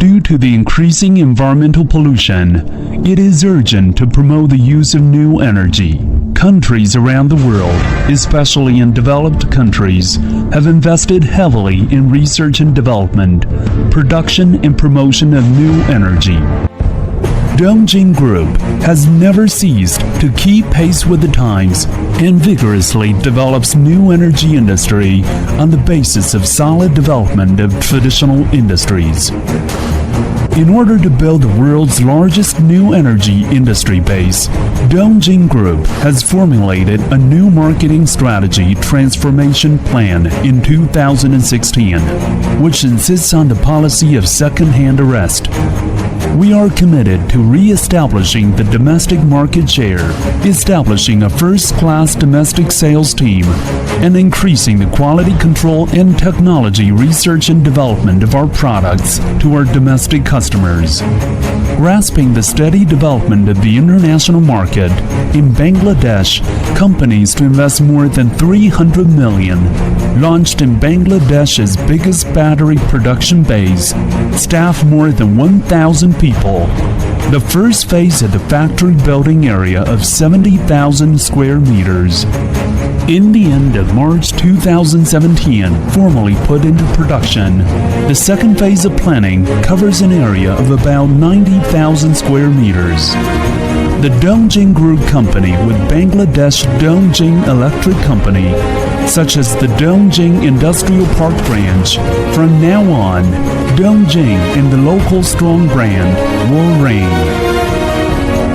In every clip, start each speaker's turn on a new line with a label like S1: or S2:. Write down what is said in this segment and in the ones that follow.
S1: Due to the increasing environmental pollution, it is urgent to promote the use of new energy. Countries around the world, especially in developed countries, have invested heavily in research and development, production and promotion of new energy. Dongjing Group has never ceased to keep pace with the times and vigorously develops new energy industry on the basis of solid development of traditional industries. In order to build the world's largest new energy industry base, Dongjing Group has formulated a new marketing strategy transformation plan in 2016, which insists on the policy of second-hand arrest. We are committed to re-establishing the domestic market share, establishing a first-class domestic sales team, and increasing the quality control and technology research and development of our products to our domestic customers. Grasping the steady development of the international market, in Bangladesh, companies to invest more than 300 million, launched in Bangladesh's biggest battery production base, staff more than 1,000 people. The first phase of the factory building area of 70,000 square meters. In the end of March 2017, formally put into production, the second phase of planning covers an area of about 90,000 square meters. The Dongjing Group Company with Bangladesh Dongjing Electric Company, such as the Dongjing Industrial Park branch, from now on, Dongjing and the local strong brand will reign.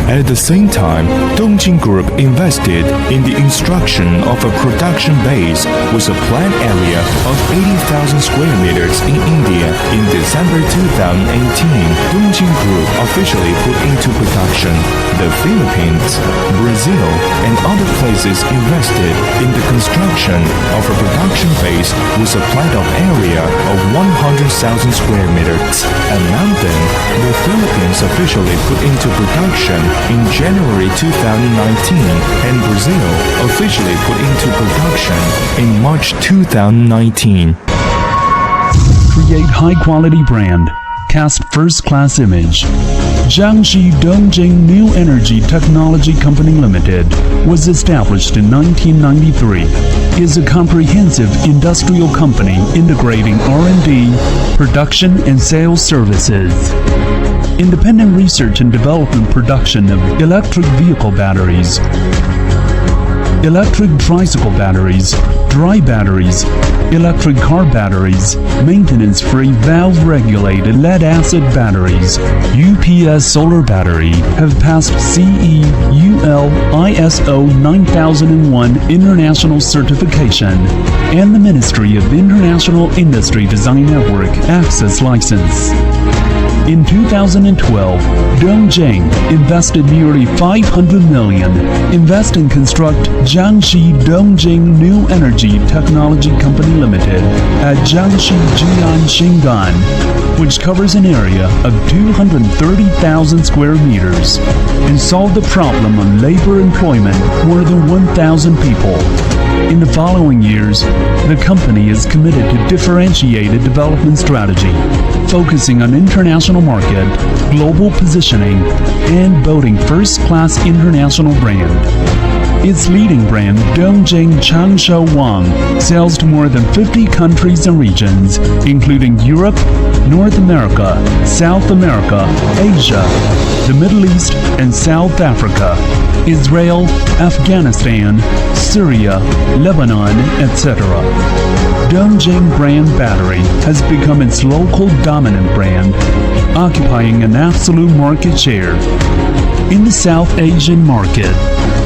S2: At the same time, Dongjing Group invested in the construction of a production base with a planned area of 80,000 square meters in India. In December 2018, Dongjing Group officially put into production. The Philippines, Brazil, and other places invested in the construction of a production base with a planned area of 100,000 square meters. Among them, the Philippines officially put into production in January 2019, and Brazil officially put into production in March 2019.
S1: Create high-quality brand. Cast first-class image. Jiangxi Dongjing New Energy Technology Company Limited was established in 1993. Is a comprehensive industrial company integrating R&D, production, and sales services. Independent research and development production of electric vehicle batteries, electric tricycle batteries, dry batteries, electric car batteries, maintenance-free valve-regulated lead-acid batteries, UPS solar battery have passed CE/UL ISO 9001 international certification and the Ministry of International Industry Design Network Access License. In 2012, Dongjing invested nearly 500 million invest and construct Jiangxi Dongjing New Energy Technology Company Limited at Jiangxi Jian Xingan, which covers an area of 230,000 square meters, and solved the problem of labor employment more than 1,000 people. In the following years, the company is committed to differentiated development strategy, focusing on international market, global positioning, and building first-class international brand. Its leading brand, Dongjing Changsha Wang, sells to more than 50 countries and regions, including Europe, North America, South America, Asia, the Middle East, and South Africa, Israel, Afghanistan, Syria, Lebanon, etc. Dongjing brand battery has become its local dominant brand, occupying an absolute market share. In the South Asian market,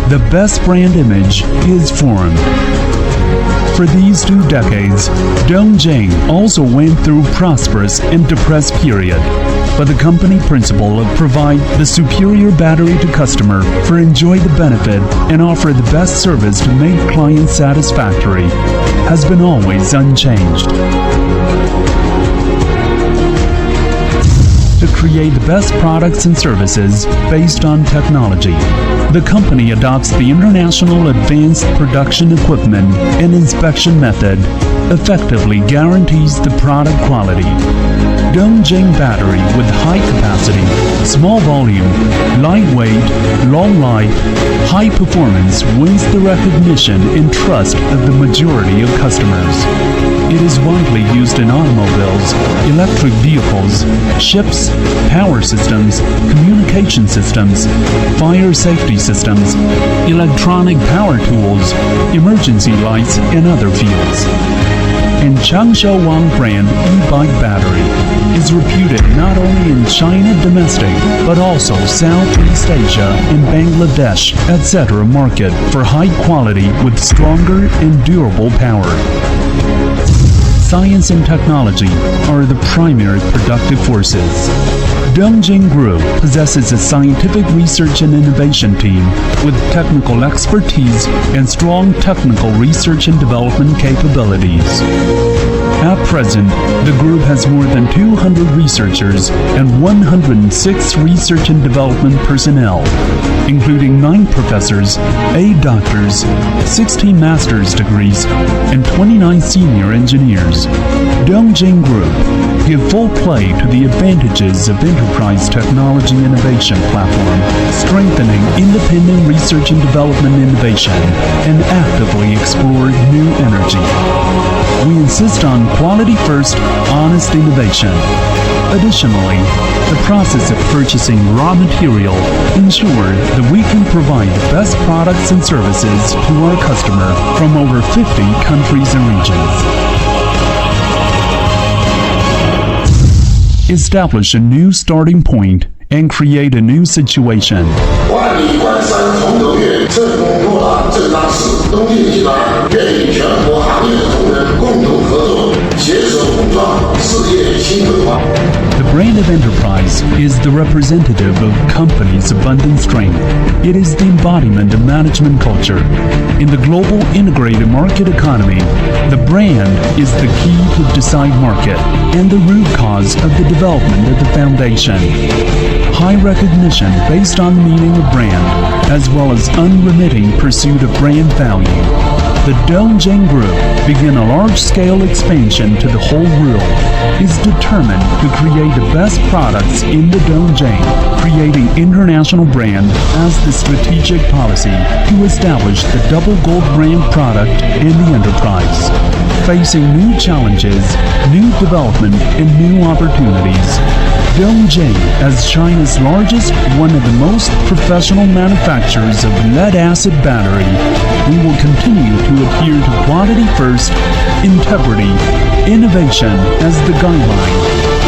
S1: the best brand image is formed. For these 2 decades, Dongjing also went through prosperous and depressed period, but the company principle of provide the superior battery to customer for enjoy the benefit and offer the best service to make clients satisfactory has been always unchanged. To create the best products and services based on technology, the company adopts the International Advanced Production Equipment and Inspection Method, effectively guarantees the product quality. Dongjing battery with high capacity, small volume, lightweight, long life, high performance wins the recognition and trust of the majority of customers. It is widely used in automobiles, electric vehicles, ships, power systems, communication systems, fire safety systems, electronic power tools, emergency lights, and other fields. And Changsha Wang brand e-bike battery is reputed not only in China domestic, but also Southeast Asia and Bangladesh, etc. market for high quality with stronger and durable power. Science and technology are the primary productive forces. Dongjing Group possesses a scientific research and innovation team with technical expertise and strong technical research and development capabilities. At present, the group has more than 200 researchers and 106 research and development personnel, including 9 professors, 8 doctors, 16 master's degrees, and 29 senior engineers. Dongjing Group give full play to the advantages of enterprise technology innovation platform, strengthening independent research and development innovation, and actively explore new energy. We insist on quality first, honest innovation. Additionally, the process of purchasing raw material ensures that we can provide the best products and services to our customer from over 50 countries and regions. Establish a new starting point and create a new situation.
S3: 万里关山同德月，正宫诺拉正当时。东晋集团愿与全国行业同仁共同合作，携手共创事业新辉煌。
S1: The brand of enterprise is the representative of company's abundant strength. It is the embodiment of management culture. In the global integrated market economy, the brand is the key to decide market and the root cause of the development of the foundation. High recognition based on the meaning of brand, as well as unremitting pursuit of brand value. The Dongjing Group begin a large-scale expansion to the whole world, is determined to create the best products in the Dongjing, creating international brand as the strategic policy to establish the double gold brand product in the enterprise. Facing new challenges, new development, and new opportunities, Dongjing, as China's largest, one of the most professional manufacturers of lead-acid battery, we will continue to adhere to quality first, integrity, innovation as the guideline,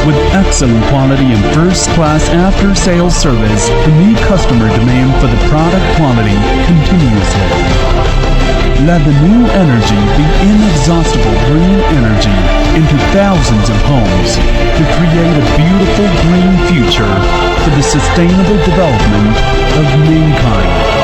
S1: with excellent quality and first-class after-sales service to meet customer demand for the product quality continuously. Let the new energy be inexhaustible green energy into thousands of homes to create a beautiful green future for the sustainable development of mankind.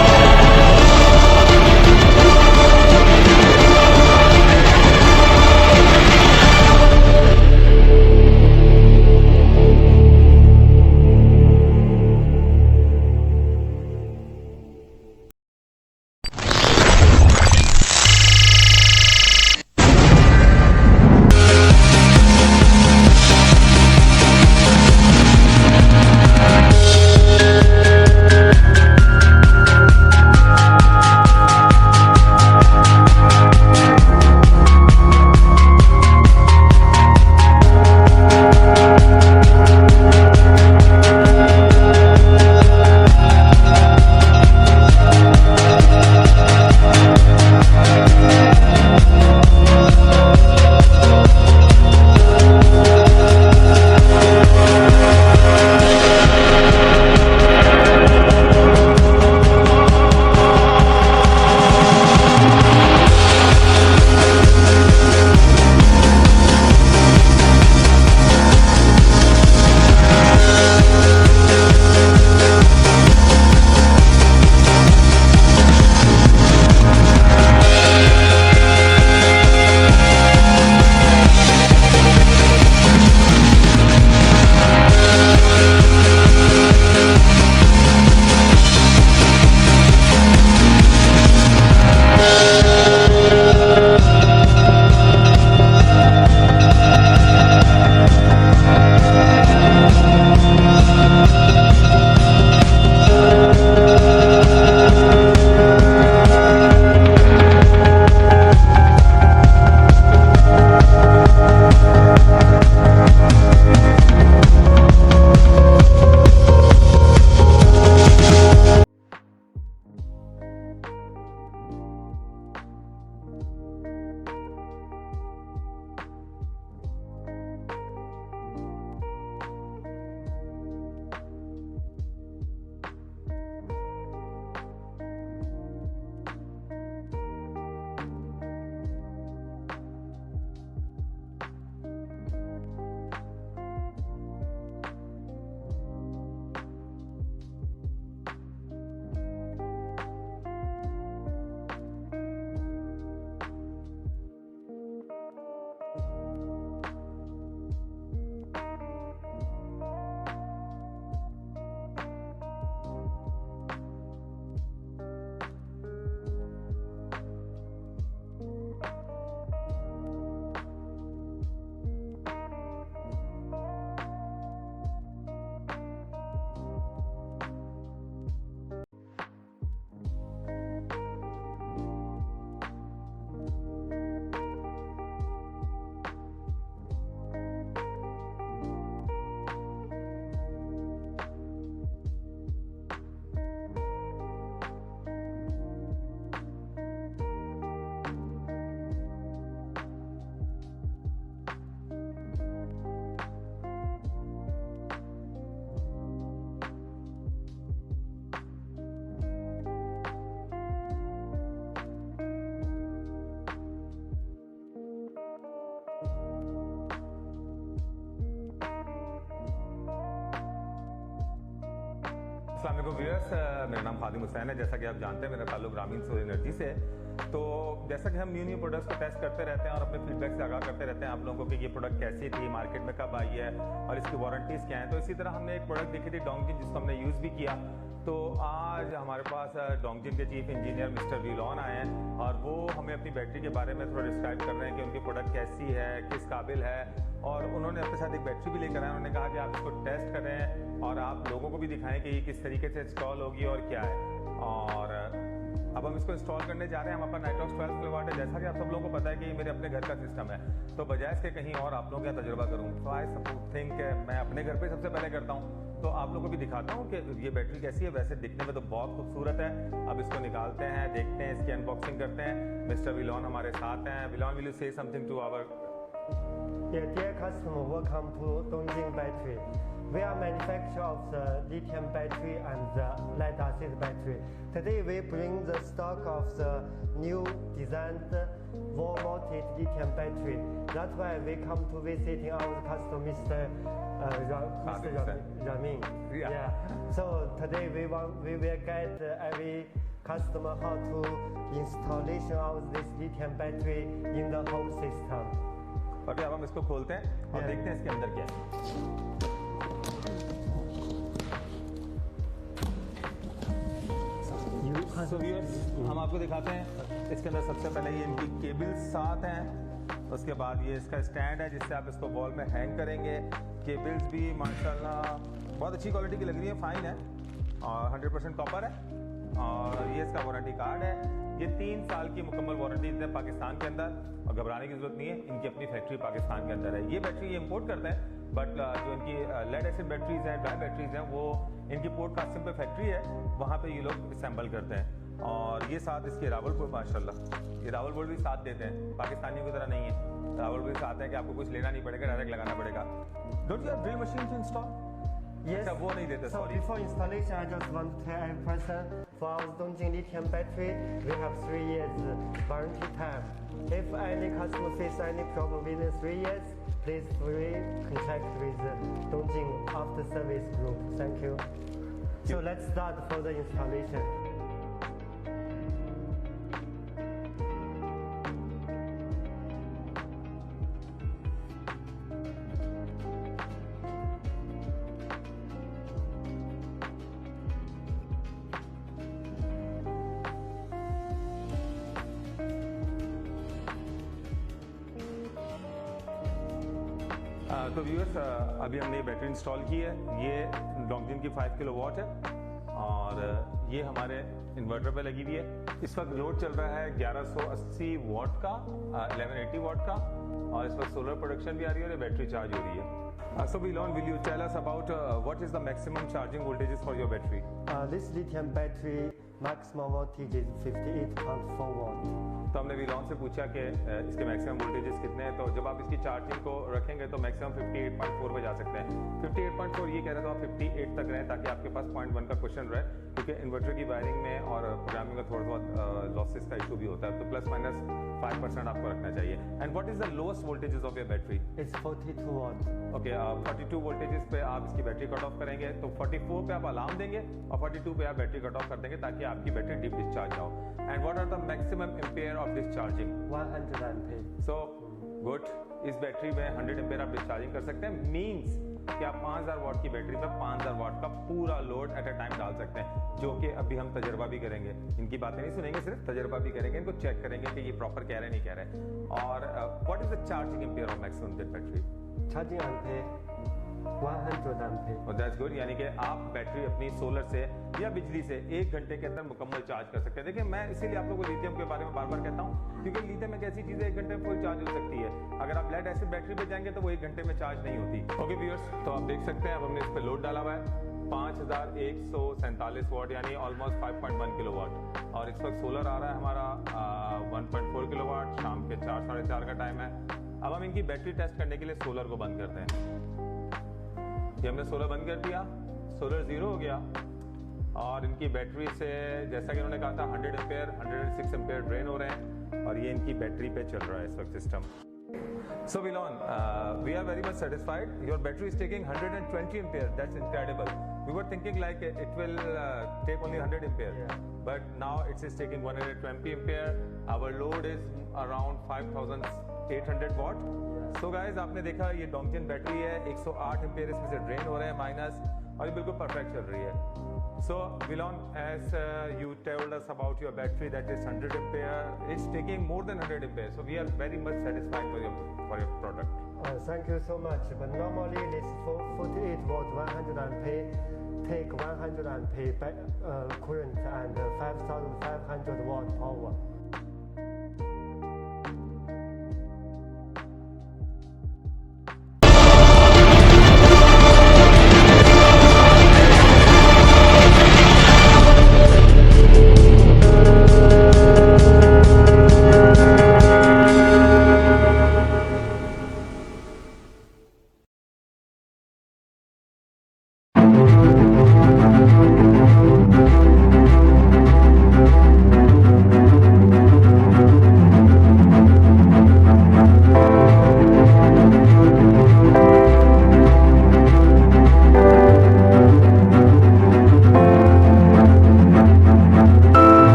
S4: अस्सलाम वालेकुम viewers, मेरा नाम खादिम हुसैन है। जैसा कि आप जानते हैं मेरा ताल्लुक ग्रामीण सोलर एनर्जी से है। तो जैसा कि हम न्यू प्रोडक्ट्स को टेस्ट करते रहते हैं और अपने फीडबैक से आगाह करते रहते हैं आप लोगों को कि ये प्रोडक्ट कैसी थी, मार्केट में कब आई है और इसकी वारंटीज़ क्या हैं। तो इसी तरह हमने एक प्रोडक्ट देखी थी डोंगजिन, जिसको हमने यूज़ भी किया। तो आज हमारे पास डोंगजिन के चीफ इंजीनियर मिस्टर विलोन आए हैं और वो हमें अपनी बैटरी के बारे में थोड़ा डिस्क्राइब कर रहे हैं कि उनकी प्रोडक्ट कैसी है, किस काबिल है। और उन्होंने अपने साथ एक बैटरी भी लेकर आए। उन्होंने कहा कि आप इसको टेस्ट करें और आप लोगों को भी दिखाएं कि ये किस तरीके से इंस्टॉल होगी और क्या है। और अब हम इसको इंस्टॉल करने जा रहे हैं। हमारे पास नाइट्रॉक्स 12 किलोवाट है। जैसा कि आप सब लोगों को पता है कि ये मेरे अपने घर का सिस्टम है, तो बजाय इसके कहीं और आप लोगों का तजुर्बा करूँ तो आई थिंक मैं अपने घर पे सबसे पहले करता हूँ। तो आप लोगों को भी दिखाता हूँ कि ये बैटरी कैसी है। वैसे दिखने में तो बहुत खूबसूरत है। अब इसको निकालते हैं, देखते हैं, इसकी अनबॉक्सिंग करते हैं। मिस्टर विलोन हमारे साथ हैं। विलोन, will you say something to our
S5: Dear customer, welcome to Dongjing Battery. We are manufacturer of the lithium battery and the lead acid battery. Today we bring the stock of the new designed wall-mounted lithium battery. That's why we come to visiting our customer, Mr. Ramin. Yeah. So today we will guide every customer how to installation of this lithium battery in the home system.
S4: अभी अब हम इसको खोलते हैं और देखते हैं इसके अंदर क्या है। So viewers, हम आपको दिखाते हैं इसके अंदर सबसे पहले ये इनकी केबल्स साथ हैं। उसके बाद ये इसका स्टैंड है जिससे आप इसको वॉल में हैंग करेंगे। केबल्स भी माशाल्लाह बहुत अच्छी क्वालिटी की लग रही है, फाइन है और 100% कॉपर है। और ये इसका वारंटी कार्ड है। ये 3 साल की मुकम्मल वारंटी है पाकिस्तान के अंदर और घबराने की जरूरत नहीं है। इनकी अपनी फैक्ट्री पाकिस्तान के अंदर है। ये बैटरी ये इंपोर्ट करते हैं, बट जो इनकी लेड एसिड बैटरीज हैं, ड्राई बैटरीज हैं, वो इनकी पोर्ट कासिम पे फैक्ट्री है, वहाँ पे ये लोग असेंबल करते हैं। और ये साथ इसके रावलपुर माशाल्लाह ये रावलपुर भी साथ देते हैं, पाकिस्तानियों की तरह नहीं है। रावलपुर भी साथ है कि आपको कुछ लेना नहीं पड़ेगा, डायरेक्ट लगाना पड़ेगा। Don't you have drill machine to install?
S5: Yes.
S4: वो नहीं देते,
S5: so
S4: sorry.
S5: Before installation, I just want to tell every person for our Dongjing lithium battery, we have 3 years warranty time. If any customer face any problem within 3 years, please free contact with Dongjing After Service Group. Thank you. So let's start for the installation.
S4: तो viewers, अभी हमने ये battery install की है। ये डोंगजिन की 5 kilowatt है और ये हमारे इन्वर्टर पे लगी हुई है। इस वक्त लोड चल रहा है 1180 वाट का, 1180 वाट का, और इस वक्त सोलर प्रोडक्शन भी आ रही है और बैटरी चार्ज हो रही है। So Vilon, will you tell us about what is the maximum charging voltages for your battery?
S5: This lithium battery maximum voltage is 58.4 watt.
S4: तो हमने विलोन से पूछा कि इसके मैक्सिमम वोल्टेजेस कितने हैं। तो जब आप इसकी चार्जिंग को रखेंगे तो मैक्सिमम 58.4 पे जा सकते हैं। 58.4 ये कह रहे तो आप 58 तक रहें ताकि आपके पास 0.1 का क्वेश्चन रहे, क्योंकि इन्वर्टर की वायरिंग में और प्रोग्रामिंग में थोड़ा बहुत लॉसेस का इशू भी होता है। तो प्लस माइनस 5% आपको रखना चाहिए। And what is the lowest voltages of your battery?
S5: It's 42 watt.
S4: Okay, 42 voltages पे आप इसकी बैटरी कट ऑफ करेंगे। तो 44 पे आप अलार्म देंगे और 42 पे आप बैटरी कट ऑफ कर देंगे ताकि आपकी बैटरी डीप डिस्चार्ज हो। And what are the maximum ampere of discharging?
S5: 100 ampere.
S4: So good, इस बैटरी में 100 एम्पेयर आप डिस्चार्जिंग कर सकते हैं। मींस कि आप 5000 वाट की बैटरी पे 5000 वाट का पूरा लोड एट अ टाइम डाल सकते हैं, जो कि अभी हम तजर्बा भी करेंगे। इनकी बातें नहीं सुनेंगे, सिर्फ तजर्बा भी करेंगे, इनको चेक करेंगे कि ये प्रॉपर कह रहे नहीं कह रहे। और what is the charging ampere of maximum that battery?
S5: Charging ampere 100 ampere.
S4: और दैट्स गुड, यानी कि आप बैटरी अपनी सोलर से या बिजली से 1 घंटे के अंदर मुकम्मल चार्ज कर सकते हैं। देखिए, मैं इसीलिए आप लोगों को लिथियम के बारे में बार बार कहता हूँ, क्योंकि लिथियम एक ऐसी चीज़ है 1 घंटे में फुल चार्ज हो सकती है। अगर आप लेड एसिड बैटरी पे जाएंगे तो वो 1 घंटे में चार्ज नहीं होती। ओके व्यूअर्स, तो आप देख सकते हैं अब हमने इस पर लोड डाला हुआ है 5147 वाट, यानी ऑलमोस्ट 5.1 किलोवाट। और इस वक्त सोलर आ रहा है हमारा 1.4 किलोवाट। शाम के 4 साढ़े 4 का टाइम है। अब हम इनकी बैटरी टेस्ट करने के लिए सोलर को बंद करते हैं। ये हमने सोलर बंद कर दिया, सोलर 0 हो गया और इनकी बैटरी से, जैसा कि उन्होंने कहा था, 100 एम्पेयर 106 एम्पेयर ड्रेन हो रहे हैं और ये इनकी बैटरी पे चल रहा है इस वक्त system. So Vilon, we are very much satisfied. Your battery is taking 120 ampere. That's incredible. We were thinking like it will take only 100 ampere, but now it is taking 120 ampere. Our load is around 5800 watt. So guys, आपने देखा ये डोंगजिन battery है, 108 ampere इसमें से drain हो रहे हैं minus, और ये बिल्कुल परफेक्ट चल रही है. So Vilon, as you told us about your battery that is 100 ampere, it's taking more than 100 ampere. So we are very much satisfied for your product.
S5: Thank you so much. But normally this 48 volt 100 ampere take 100 ampere current and 5500 watt power.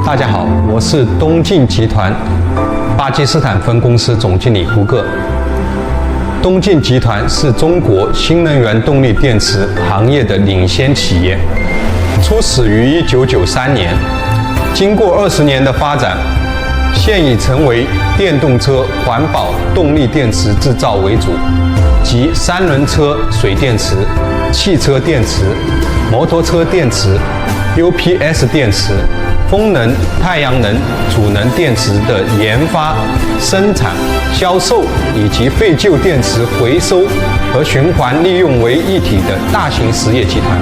S6: 大家好，我是东晋集团巴基斯坦分公司总经理胡个。东晋集团是中国新能源动力电池行业的领先企业，初始于1993年，经过20年的发展，现已成为电动车环保动力电池制造为主，即三轮车水电池、汽车电池、摩托车电池、UPS 电池、风能、太阳能、储能电池的研发、生产、销售以及废旧电池回收和循环利用为一体的大型实业集团。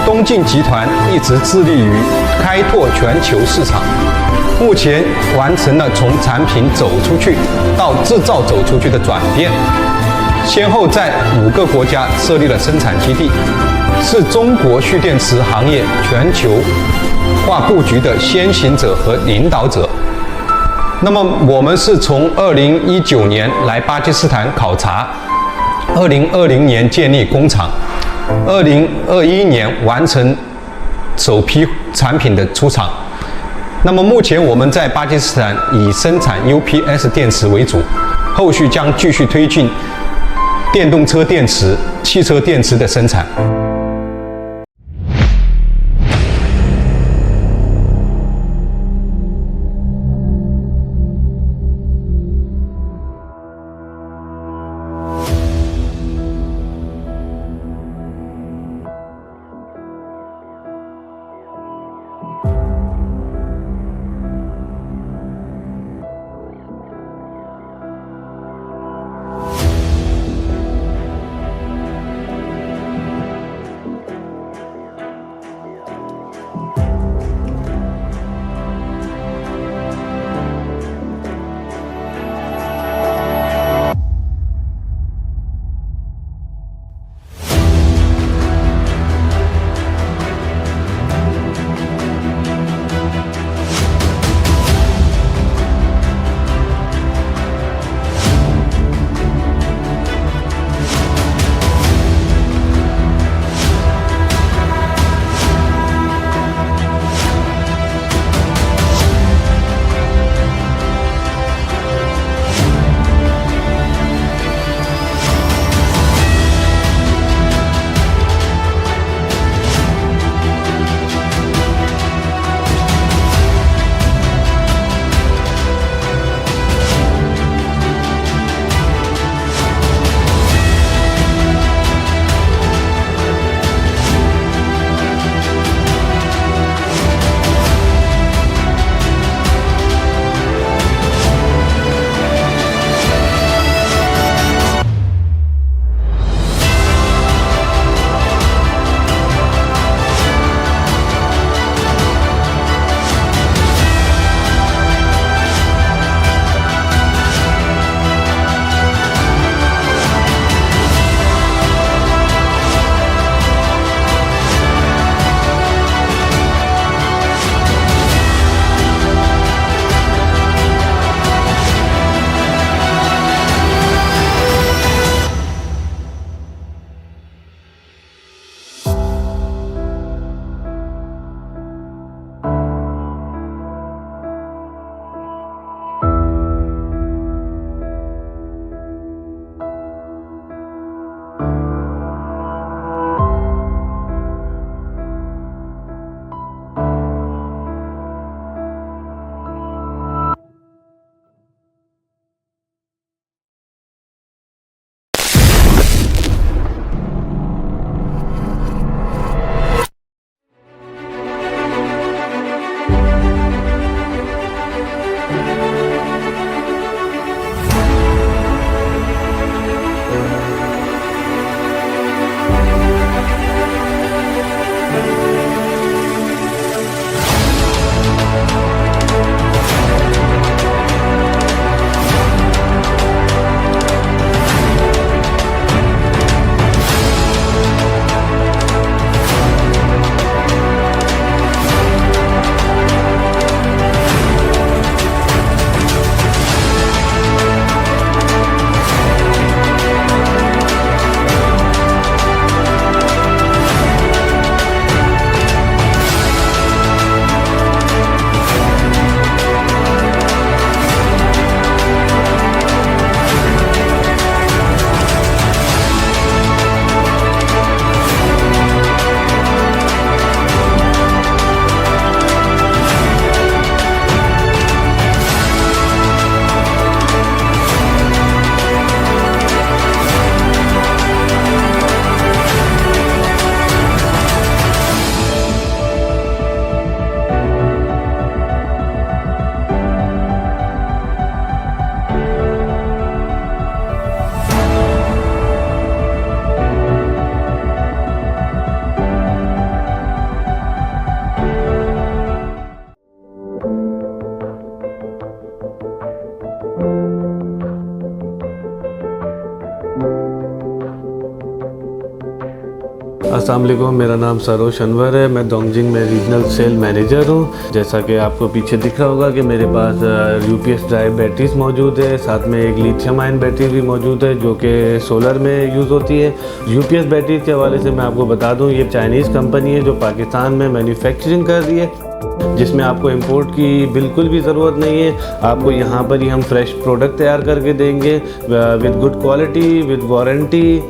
S6: 东晋集团一直致力于开拓全球市场，目前完成了从产品走出去到制造走出去的转变，先后在5个国家设立了生产基地，是中国蓄电池行业全球化布局的先行者和领导者。那么我们是从2019年来巴基斯坦考察，2020年建立工厂，2021年完成首批产品的出厂。那么目前我们在巴基斯坦以生产 UPS 电池为主，后续将继续推进电动车电池、汽车电池的生产。
S7: अस्सलाम वालेकुम, मेरा नाम सरोज अनवर है। मैं डोंगजिंग में regional cell manager हूँ। जैसा कि आपको पीछे दिख रहा होगा कि मेरे पास यूपीएस ड्राइव बैटरीज मौजूद है, साथ में एक लिथियम आयन बैटरी भी मौजूद है जो कि सोलर में यूज़ होती है। यूपीएस बैटरीज के हवाले से मैं आपको बता दूँ, ये चाइनीज़ कंपनी है जो पाकिस्तान में मैन्युफैक्चरिंग कर रही है, जिसमें आपको इंपोर्ट की बिल्कुल भी ज़रूरत नहीं है। आपको यहाँ पर ही हम फ्रेश प्रोडक्ट तैयार करके देंगे with good quality, with warranty.